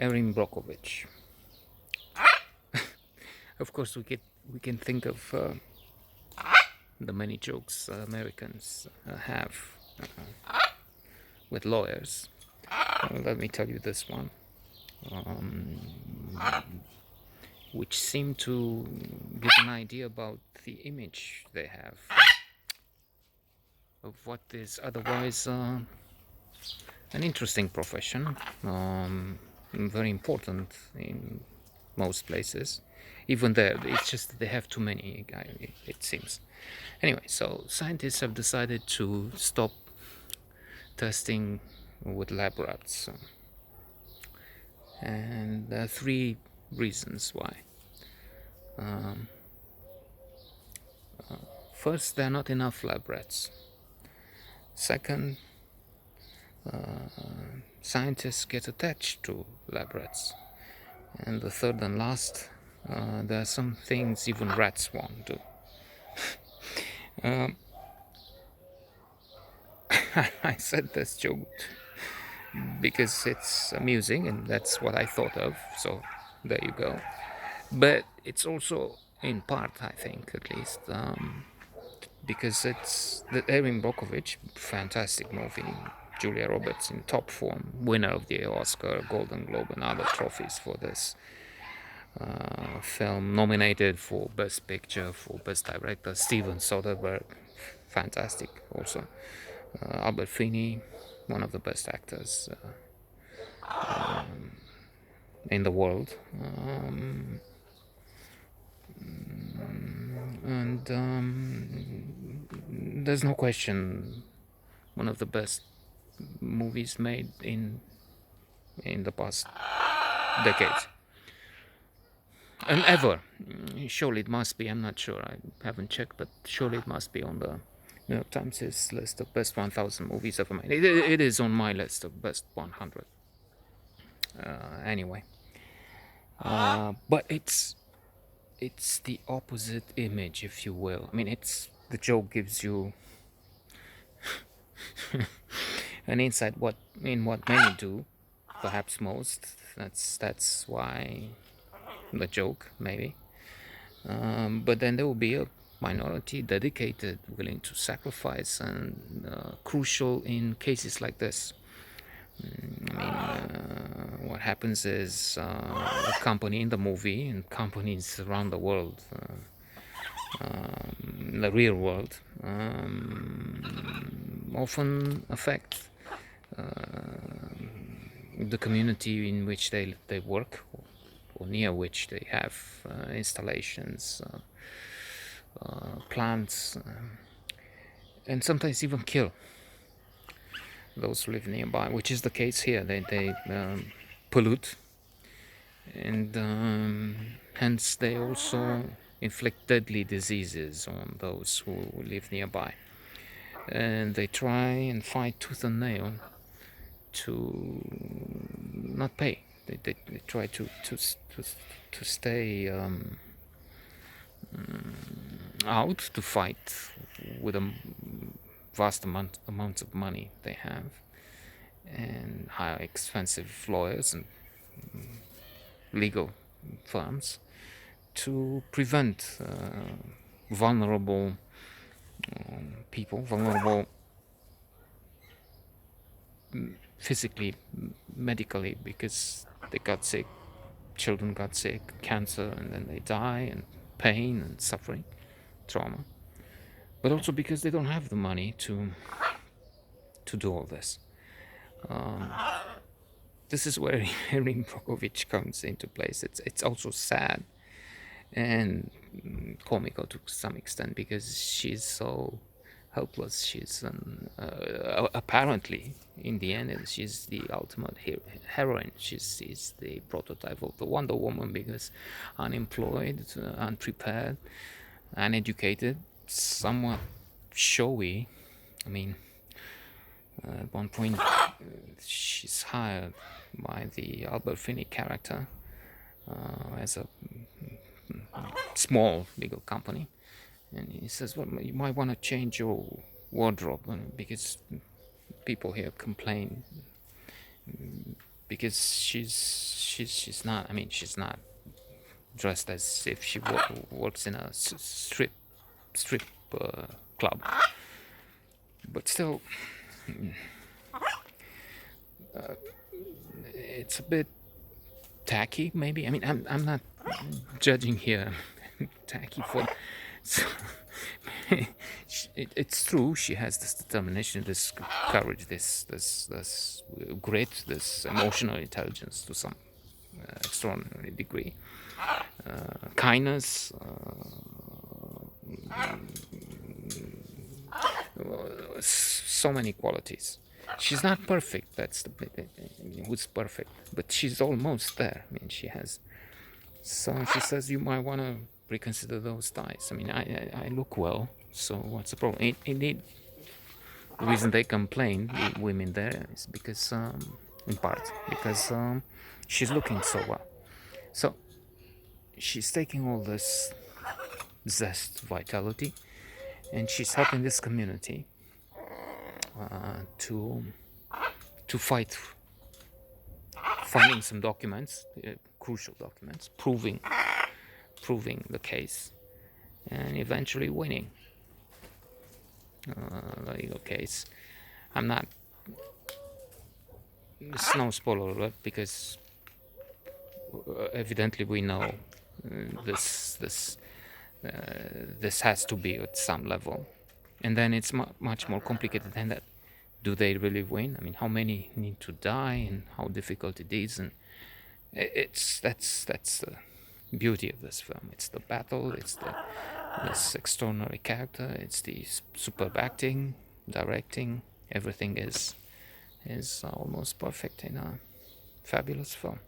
Erin Brockovich. Of course, we can think of the many jokes Americans have with lawyers. Let me tell you this one, which seem to give an idea about the image they have of what is otherwise an interesting profession, very important in most places. Even there, it's just that they have too many, it seems. Anyway, so scientists have decided to stop testing with lab rats. And there are three reasons why. First, there are not enough lab rats. Second, scientists get attached to lab rats. And the third and last, there are some things even rats won't do. I said this joke because it's amusing and that's what I thought of, so there you go. But it's also in part, I think, at least, because it's the Erin Brockovich, fantastic movie, Julia Roberts in top form, winner of the Oscar, Golden Globe and other trophies for this film, nominated for Best Picture, for Best Director, Steven Soderbergh, fantastic also, Albert Finney, one of the best actors in the world, and there's no question one of the best movies made in the past decades and ever. Surely it must be, I'm not sure, I haven't checked, but surely it must be on the New York Times' list of best 1000 movies ever made. It is on my list of best 100 anyway, but it's the opposite image, if you will. I mean, it's the joke gives you an insight in what many do, perhaps most. That's why the joke, maybe. But then there will be a minority dedicated, willing to sacrifice, and crucial in cases like this. I mean, what happens is a company in the movie and companies around the world, the real world, often affect the community in which they work, or near which they have installations, plants, and sometimes even kill those who live nearby, which is the case here. They pollute, and hence they also inflict deadly diseases on those who live nearby. And they try and fight tooth and nail to not pay. They try to stay out, to fight with a vast amounts of money they have, and hire expensive lawyers and legal firms to prevent vulnerable people, vulnerable physically, medically, because they got sick, children got sick, cancer, and then they die, and pain and suffering, trauma, but also because they don't have the money to do all this. This is where Erin Brockovich comes into place. It's also sad and comical to some extent, because she's so helpless. She's apparently, in the end, she's the ultimate heroine. She's the prototype of the Wonder Woman, because unemployed, unprepared, uneducated, somewhat showy. I mean, at one point, she's hired by the Albert Finney character as a small legal company, and he says, well, you might want to change your wardrobe, because people here complain, because she's not. I mean, she's not dressed as if she works in a strip club, but still, it's a bit tacky. Maybe. I mean, I'm not judging here. Tacky for. So, it's true. She has this determination, this courage, this grit, this emotional intelligence to some extraordinary degree. Kindness, so many qualities. She's not perfect. That's the who's perfect, but she's almost there. I mean, she has. So she says you might want to reconsider those ties. I mean, I look well, so what's the problem? Indeed, the reason they complain, the women there, is because, in part, because she's looking so well. So she's taking all this zest, vitality, and she's helping this community to fight, finding some documents, crucial documents, proving the case, and eventually winning the legal case. I'm not. It's no spoiler alert because evidently we know this has to be at some level, and then it's much more complicated than that. Do they really win? I mean, how many need to die, and how difficult it is, and that's the beauty of this film. It's the battle, it's this extraordinary character, it's the superb acting, directing. Everything is almost perfect in a fabulous film.